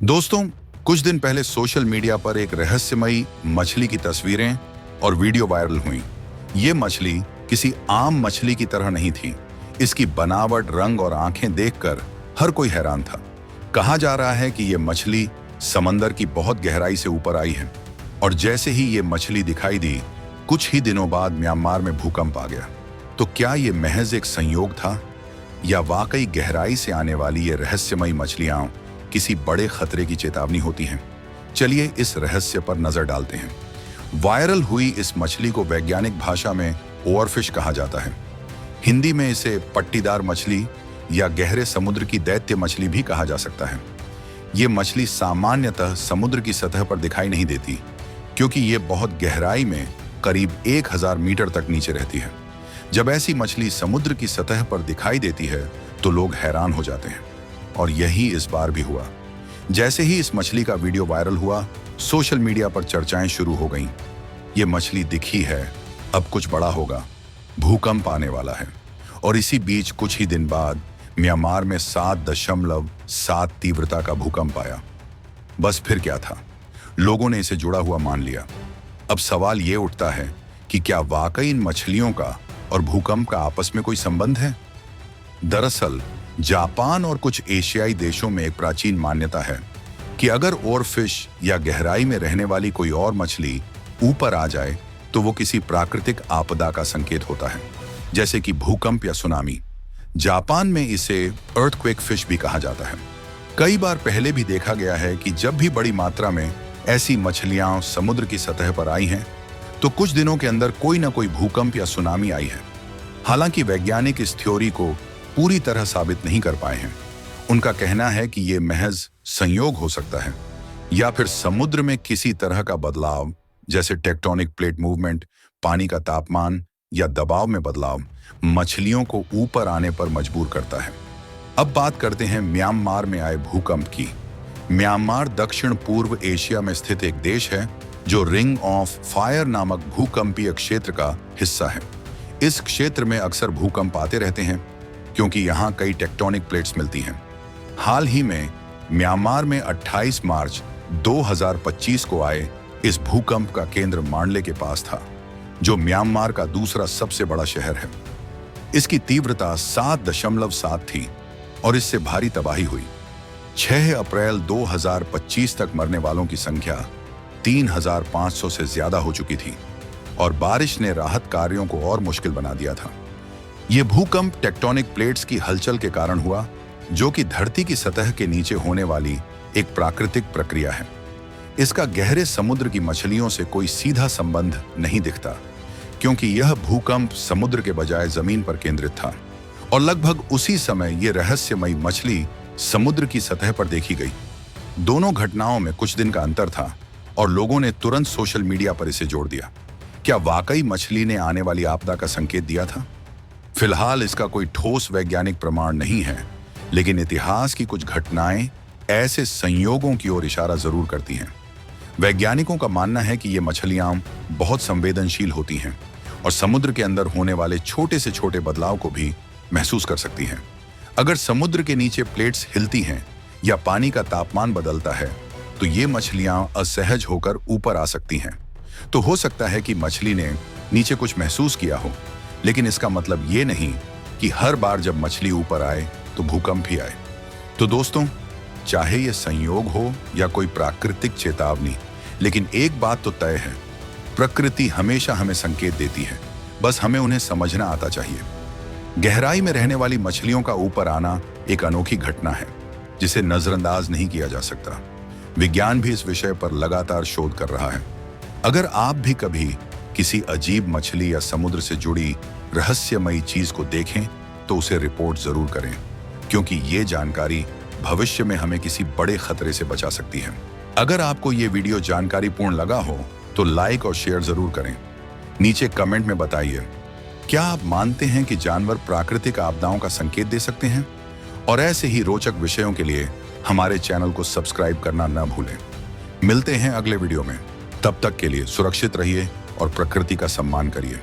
दोस्तों, कुछ दिन पहले सोशल मीडिया पर एक रहस्यमयी मछली की तस्वीरें और वीडियो वायरल हुई। ये मछली किसी आम मछली की तरह नहीं थी। इसकी बनावट, रंग और आंखें देखकर हर कोई हैरान था। कहा जा रहा है कि ये मछली समंदर की बहुत गहराई से ऊपर आई है और जैसे ही ये मछली दिखाई दी, कुछ ही दिनों बाद म्यांमार में भूकंप आ गया। तो क्या ये महज एक संयोग था या वाकई गहराई से आने वाली ये रहस्यमयी मछलियां किसी बड़े खतरे की चेतावनी होती हैं? चलिए इस रहस्य पर नजर डालते हैं। वायरल हुई इस मछली को वैज्ञानिक भाषा में ओवरफिश कहा जाता है। हिंदी में इसे पट्टीदार मछली या गहरे समुद्र की दैत्य मछली भी कहा जा सकता है। ये मछली सामान्यतः समुद्र की सतह पर दिखाई नहीं देती क्योंकि ये बहुत गहराई में करीब 1000 मीटर तक नीचे रहती है। जब ऐसी मछली समुद्र की सतह पर दिखाई देती है तो लोग हैरान हो जाते हैं और यही इस बार भी हुआ। जैसे ही इस मछली का वीडियो वायरल हुआ, सोशल मीडिया पर चर्चाएं शुरू हो गईं। ये मछली दिखी है, अब कुछ बड़ा होगा, भूकंप आने वाला है। और इसी बीच कुछ ही दिन बाद म्यांमार में 7.7 तीव्रता का भूकंप आया। बस फिर क्या था, लोगों ने इसे जुड़ा हुआ मान लिया। अब सवाल ये उठता है कि क्या वाकई इन मछलियों का और भूकंप का आपस में कोई संबंध है? दरअसल जापान और कुछ एशियाई देशों में एक प्राचीन मान्यता है कि अगर ओवरफिश या गहराई में रहने वाली कोई और मछली ऊपर आ जाए तो वो किसी प्राकृतिक आपदा का संकेत होता है, जैसे कि भूकंप या सुनामी। जापान में इसे अर्थक्वेक फिश भी कहा जाता है। कई बार पहले भी देखा गया है कि जब भी बड़ी मात्रा में ऐसी मछलियां समुद्र की सतह पर आई हैं तो कुछ दिनों के अंदर कोई ना कोई भूकंप या सुनामी आई है। हालांकि वैज्ञानिक इस थ्योरी को पूरी तरह साबित नहीं कर पाए हैं। उनका कहना है कि ये महज संयोग हो सकता है या फिर समुद्र में किसी तरह का बदलाव, जैसे टेक्टोनिक प्लेट मूवमेंट, पानी का तापमान या दबाव में बदलाव, मछलियों को ऊपर आने पर मजबूर करता है। अब बात करते हैं म्यांमार में आए भूकंप की। म्यांमार दक्षिण पूर्व एशिया में स्थित एक देश है जो रिंग ऑफ फायर नामक भूकंपीय क्षेत्र का हिस्सा है। इस क्षेत्र में अक्सर भूकंप आते रहते हैं क्योंकि यहाँ कई टेक्टोनिक प्लेट्स मिलती हैं। हाल ही में म्यांमार में 28 मार्च 2025 को आए इस भूकंप का केंद्र मांडले के पास था, जो म्यांमार का दूसरा सबसे बड़ा शहर है। इसकी तीव्रता 7.7 थी और इससे भारी तबाही हुई। 6 अप्रैल 2025 तक मरने वालों की संख्या 3500 से ज्यादा हो चुकी थी और बारिश ने राहत कार्यों को और मुश्किल बना दिया था। यह भूकंप टेक्टोनिक प्लेट्स की हलचल के कारण हुआ, जो कि धरती की सतह के नीचे होने वाली एक प्राकृतिक प्रक्रिया है। इसका गहरे समुद्र की मछलियों से कोई सीधा संबंध नहीं दिखता क्योंकि यह भूकंप समुद्र के बजाय जमीन पर केंद्रित था और लगभग उसी समय यह रहस्यमयी मछली समुद्र की सतह पर देखी गई। दोनों घटनाओं में कुछ दिन का अंतर था और लोगों ने तुरंत सोशल मीडिया पर इसे जोड़ दिया। क्या वाकई मछली ने आने वाली आपदा का संकेत दिया था? फिलहाल इसका कोई ठोस वैज्ञानिक प्रमाण नहीं है, लेकिन इतिहास की कुछ घटनाएं ऐसे संयोगों की ओर इशारा जरूर करती हैं। वैज्ञानिकों का मानना है कि ये मछलियां बहुत संवेदनशील होती हैं और समुद्र के अंदर होने वाले छोटे से छोटे बदलाव को भी महसूस कर सकती हैं। अगर समुद्र के नीचे प्लेट्स हिलती हैं या पानी का तापमान बदलता है तो ये मछलियां असहज होकर ऊपर आ सकती हैं। तो हो सकता है कि मछली ने नीचे कुछ महसूस किया हो, लेकिन इसका मतलब ये नहीं कि हर बार जब मछली ऊपर आए तो भूकंप ही आए। तो दोस्तों, चाहे ये संयोग हो या कोई प्राकृतिक चेतावनी, लेकिन एक बात तो तय है, प्रकृति हमेशा हमें संकेत देती है, बस हमें उन्हें समझना आता चाहिए। गहराई में रहने वाली मछलियों का ऊपर आना एक अनोखी घटना है जिसे नजरअंदाज नहीं किया जा सकता। विज्ञान भी इस विषय पर लगातार शोध कर रहा है। अगर आप भी कभी किसी अजीब मछली या समुद्र से जुड़ी रहस्यमयी चीज को देखें तो उसे रिपोर्ट जरूर करें, क्योंकि ये जानकारी भविष्य में हमें किसी बड़े खतरे से बचा सकती है। अगर आपको ये वीडियो जानकारीपूर्ण लगा हो तो लाइक और शेयर जरूर करें। नीचे कमेंट में बताइए, क्या आप मानते हैं कि जानवर प्राकृतिक आपदाओं का संकेत दे सकते हैं? और ऐसे ही रोचक विषयों के लिए हमारे चैनल को सब्सक्राइब करना न भूलें। मिलते हैं अगले वीडियो में। तब तक के लिए सुरक्षित रहिए और प्रकृति का सम्मान करिए।